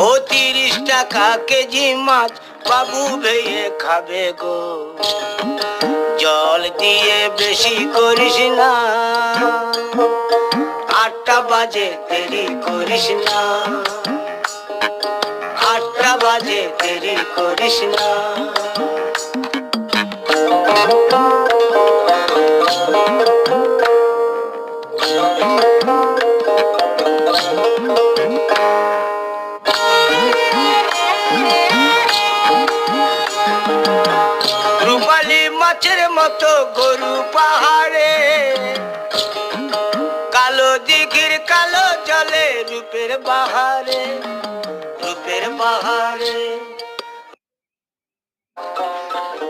ও 30 টাকা কেজি মাছ বাবু ভেয়ে খাবে গো, জল দিয়ে বেশি করিস না, 8টা বাজে দেরি করিস না, 8টা বাজে দেরি করিস না। রূপালী মাছের মতো গরু পাহাড়ে, কালো দিঘির কালো জলে রূপের বাহারে, রূপের বাহারে।